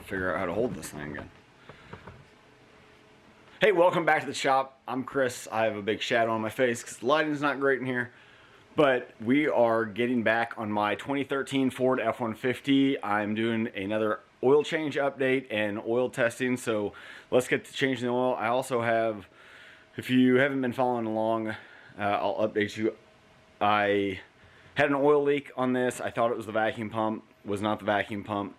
figure out how to hold this thing again. Hey, welcome back to the shop. I'm Chris. I have a big shadow on my face because the lighting's not great in here. But we are getting back on my 2013 Ford F-150. I'm doing another oil change update and oil testing. So let's get to changing the oil. I also have, if you haven't been following along, I'll update you. I had an oil leak on this. I thought it was the vacuum pump. Was not the vacuum pump.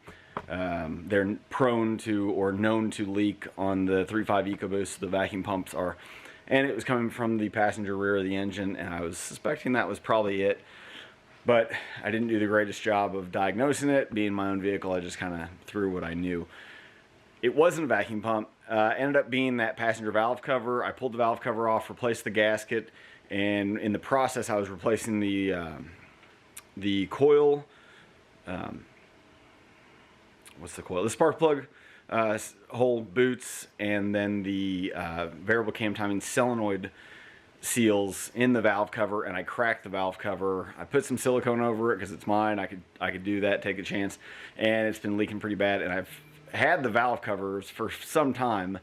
They're prone to or known to leak on the 3.5 EcoBoost. The vacuum pumps are, and it was coming from the passenger rear of the engine, and I was suspecting that was probably it. But I didn't do the greatest job of diagnosing it. Being my own vehicle, I just kind of threw what I knew. It wasn't a vacuum pump. Ended up being that passenger valve cover. I pulled the valve cover off, replaced the gasket, and in the process, I was replacing the coil. What's the coil? The spark plug hole boots, and then the variable cam timing solenoid seals in the valve cover, and I cracked the valve cover. I put some silicone over it because it's mine. I could do that, take a chance, and it's been leaking pretty bad. And I've had the valve covers for some time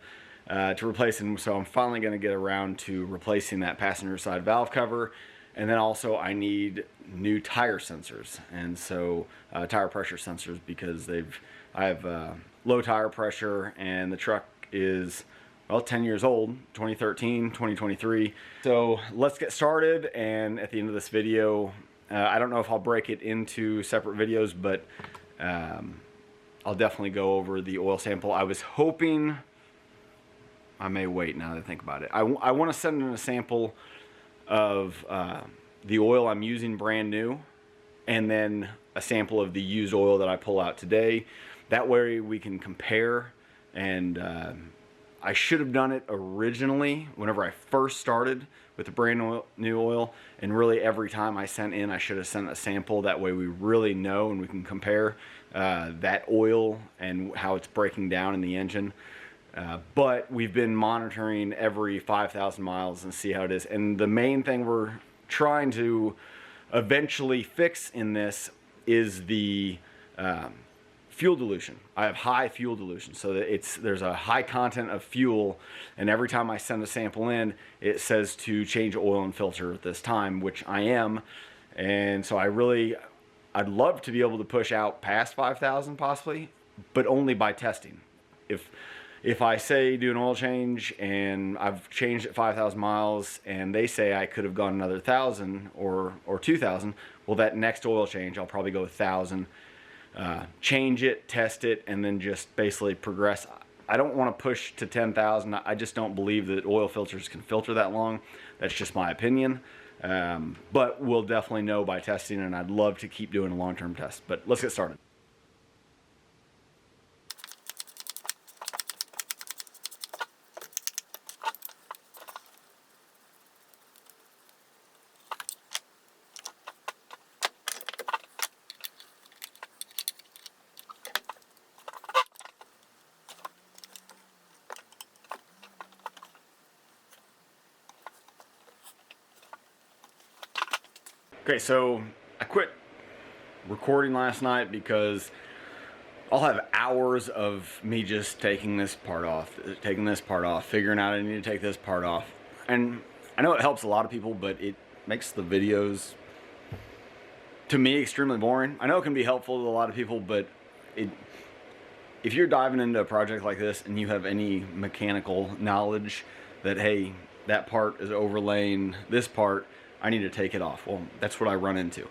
to replace them, so I'm finally going to get around to replacing that passenger side valve cover. And then also I need new tire sensors, and so tire pressure sensors, because I have low tire pressure, and the truck is, well, 10 years old, 2013, 2023. So let's get started, and at the end of this video, I don't know if I'll break it into separate videos, but I'll definitely go over the oil sample. I was hoping, I may wait now that I think about it. I want to send in a sample of the oil I'm using brand new, and then a sample of the used oil that I pull out today. That way we can compare. And I should have done it originally whenever I first started with the brand new oil, and really every time I sent in, I should have sent a sample. That way we really know and we can compare that oil and how it's breaking down in the engine. But we've been monitoring every 5,000 miles and see how it is. And the main thing we're trying to eventually fix in this is the fuel dilution. I have high fuel dilution, so that there's a high content of fuel, and every time I send a sample in, it says to change oil and filter at this time, which I am. And so I'd love to be able to push out past 5,000 possibly, but only by testing. If I say do an oil change and I've changed it 5,000 miles and they say I could have gone another 1,000 or 2,000, well, that next oil change I'll probably go 1,000, change it, test it, and then just basically progress. I don't want to push to 10,000. I just don't believe that oil filters can filter that long. That's just my opinion. But we'll definitely know by testing, and I'd love to keep doing a long-term test. But let's get started. Okay, so I quit recording last night because I'll have hours of me just taking this part off, figuring out I need to take this part off. And I know it helps a lot of people, but it makes the videos, to me, extremely boring. I know it can be helpful to a lot of people, but if you're diving into a project like this and you have any mechanical knowledge that, hey, that part is overlaying this part, I need to take it off. Well, that's what I run into.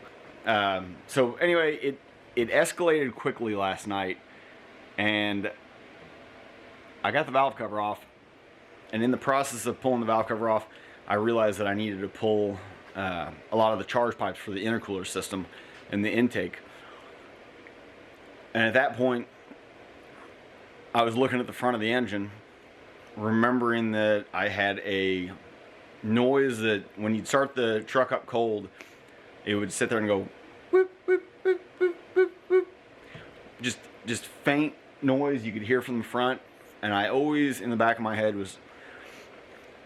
So anyway, it escalated quickly last night, and I got the valve cover off, and in the process of pulling the valve cover off, I realized that I needed to pull a lot of the charge pipes for the intercooler system and the intake. And at that point, I was looking at the front of the engine, remembering that I had a noise that when you'd start the truck up cold, it would sit there and go whoop, whoop, whoop, whoop, whoop, whoop. Just faint noise you could hear from the front. And I always, in the back of my head, was,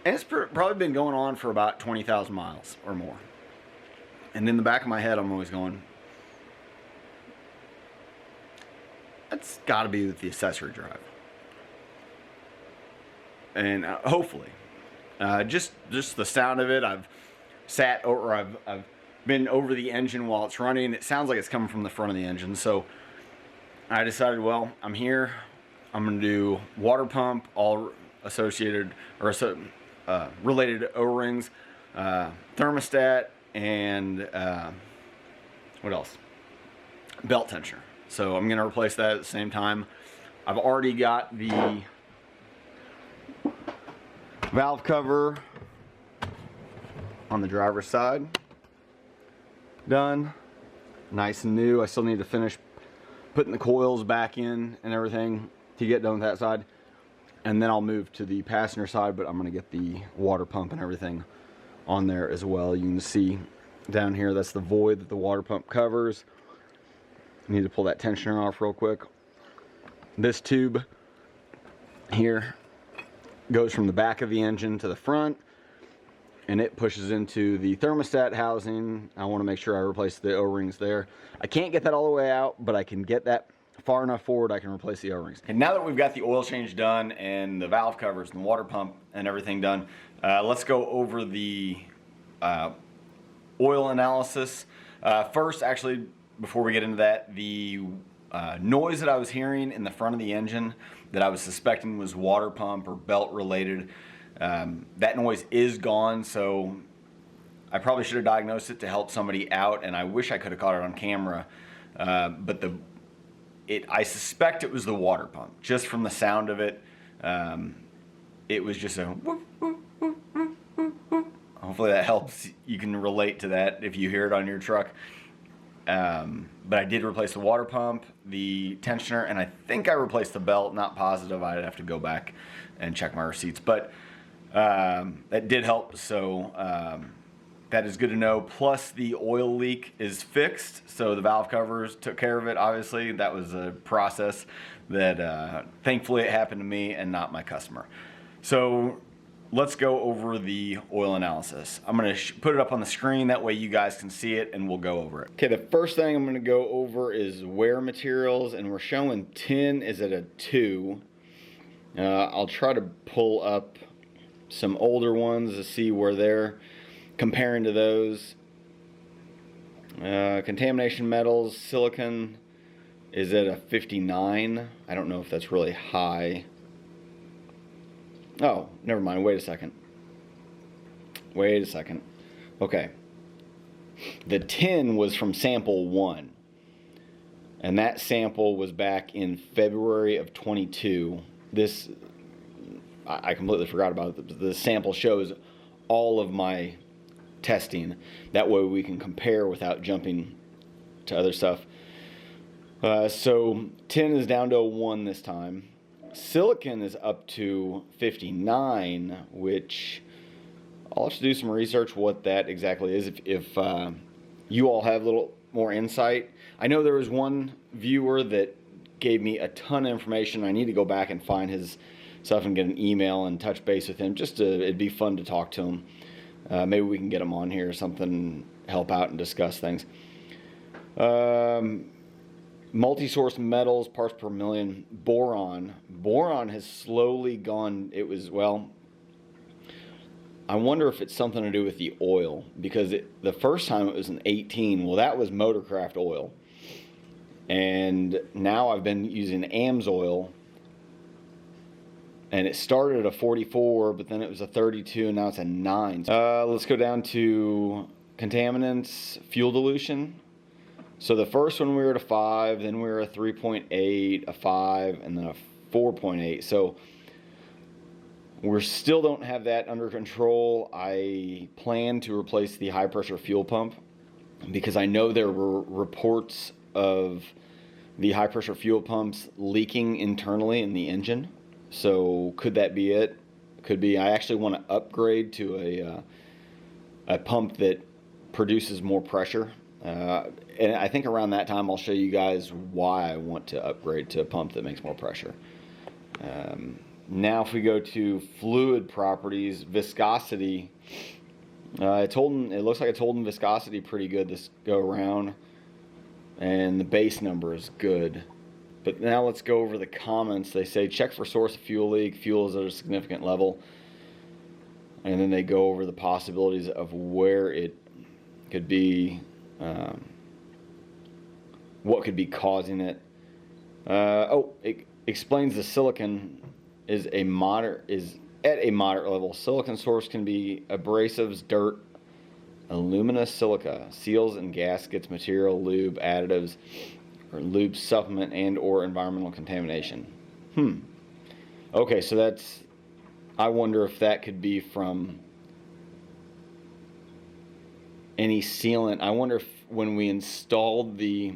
and it's probably been going on for about 20,000 miles or more. And in the back of my head, I'm always going, That's got to be with the accessory drive. And hopefully, just the sound of it. I've sat or I've been over the engine while it's running. It sounds like it's coming from the front of the engine. So I decided, well, I'm here. I'm gonna do water pump, all associated or related O-rings, thermostat, and what else? Belt tensioner. So I'm gonna replace that at the same time. I've already got the valve cover on the driver's side done, nice and new. I still need to finish putting the coils back in and everything to get done with that side, and then I'll move to the passenger side. But I'm gonna get the water pump and everything on there as well. You can see down here, that's the void that the water pump covers. I need to pull that tensioner off real quick. This tube here goes from the back of the engine to the front, and it pushes into the thermostat housing. I want to make sure I replace the O-rings there. I can't get that all the way out, but I can get that far enough forward I can replace the O-rings. And now that we've got the oil change done and the valve covers and the water pump and everything done, let's go over the oil analysis. First, actually, before we get into that, the noise that I was hearing in the front of the engine that I was suspecting was water pump or belt related, that noise is gone. So I probably should have diagnosed it to help somebody out, and I wish I could have caught it on camera. But I suspect it was the water pump, just from the sound of it. It was just a whoop, whoop, whoop, whoop, whoop, whoop. Hopefully that helps. You can relate to that if you hear it on your truck. But I did replace the water pump, the tensioner, and I think I replaced the belt. Not positive. I'd have to go back and check my receipts, but that did help. So that is good to know. Plus the oil leak is fixed, so the valve covers took care of it. Obviously, that was a process that thankfully it happened to me and not my customer. So let's go over the oil analysis. I'm going to put it up on the screen, that way you guys can see it, and we'll go over it. Okay, the first thing I'm going to go over is wear materials, and we're showing tin is at a 2. I'll try to pull up some older ones to see where they're comparing to those. Contamination metals, silicon is at a 59. I don't know if that's really high. Oh, never mind. Wait a second. Okay. The tin was from sample 1. And that sample was back in February of 22. This, I completely forgot about it. The sample shows all of my testing. That way we can compare without jumping to other stuff. So tin is down to a 1 this time. Silicon is up to 59, which I'll have to do some research what that exactly is. If you all have a little more insight. I know there was one viewer that gave me a ton of information. I need to go back and find his stuff and get an email and touch base with him. It'd be fun to talk to him. Maybe we can get him on here or something, help out and discuss things. Multi-source metals, parts per million. Boron has slowly gone. I wonder if it's something to do with the oil, because the first time it was an 18. Well, that was Motorcraft oil. And now I've been using Amsoil, and it started at a 44, but then it was a 32, and now it's a 9. Let's go down to contaminants, fuel dilution. So the first one we were at a 5, then we were a 3.8, a 5, and then a 4.8. So we still don't have that under control. I plan to replace the high pressure fuel pump, because I know there were reports of the high pressure fuel pumps leaking internally in the engine. So could that be it? Could be. I actually want to upgrade to a pump that produces more pressure. And I think around that time I'll show you guys why I want to upgrade to a pump that makes more pressure. Now if we go to fluid properties, viscosity, it looks like it's holding viscosity pretty good this go around, and the base number is good. But now let's go over the comments. They say, check for source of fuel leak. Fuel is at a significant level. And then they go over the possibilities of where it could be, what could be causing it. It explains the silicon is at a moderate level. Silicon source can be abrasives, dirt, aluminous silica, seals and gaskets, material, lube, additives, or lube supplement and or environmental contamination. Okay, so that's, I wonder if that could be from any sealant. I wonder if when we installed the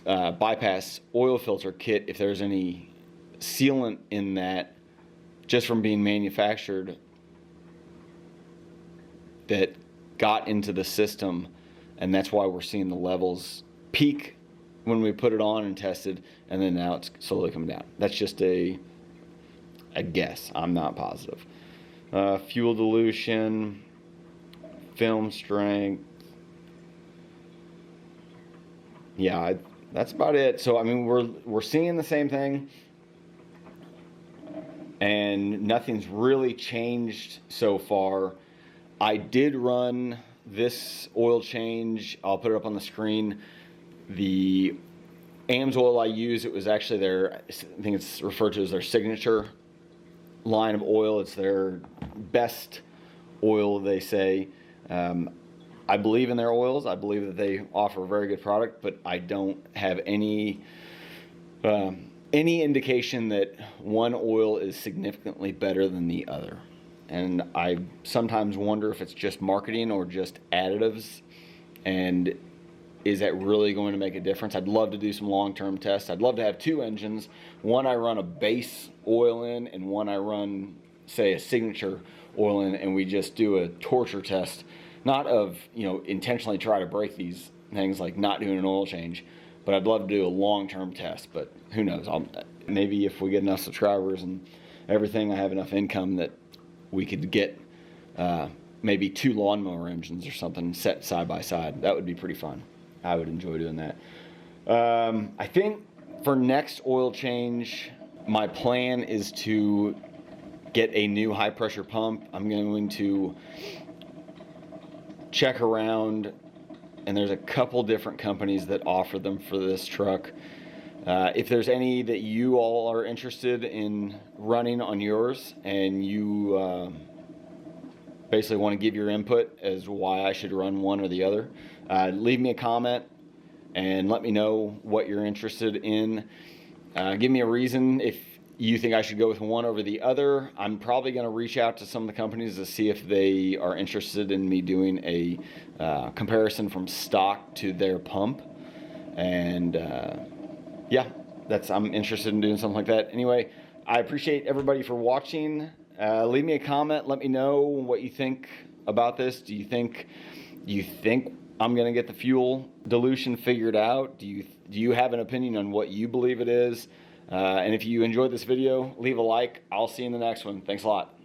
bypass oil filter kit, if there's any sealant in that just from being manufactured that got into the system, and that's why we're seeing the levels peak when we put it on and tested, and then now it's slowly coming down. That's just a guess. I'm not positive. Fuel dilution, film strength. Yeah, that's about it. So I mean, we're seeing the same thing, and nothing's really changed so far. I did run this oil change. I'll put it up on the screen. The Amsoil I use, it was actually their, I think it's referred to as their signature line of oil. It's their best oil, they say. I believe in their oils. I believe that they offer a very good product, but I don't have any indication that one oil is significantly better than the other. And I sometimes wonder if it's just marketing or just additives, and is that really going to make a difference? I'd love to do some long-term tests. I'd love to have two engines. One I run a base oil in, and one I run, say, a signature oil in, and we just do a torture test. Not of, intentionally try to break these things, like not doing an oil change, but I'd love to do a long-term test. But who knows? Maybe if we get enough subscribers and everything, I have enough income that we could get maybe two lawnmower engines or something set side by side. That would be pretty fun. I would enjoy doing that. I think for next oil change, my plan is to get a new high pressure pump. I'm going to check around, and there's a couple different companies that offer them for this truck. If there's any that you all are interested in running on yours, and you basically want to give your input as to why I should run one or the other, leave me a comment and let me know what you're interested in. Give me a reason if you think I should go with one over the other. I'm probably going to reach out to some of the companies to see if they are interested in me doing a comparison from stock to their pump. And yeah, I'm interested in doing something like that. Anyway, I appreciate everybody for watching. Leave me a comment. Let me know what you think about this. Do you think I'm going to get the fuel dilution figured out? Do you have an opinion on what you believe it is? And if you enjoyed this video, leave a like. I'll see you in the next one. Thanks a lot.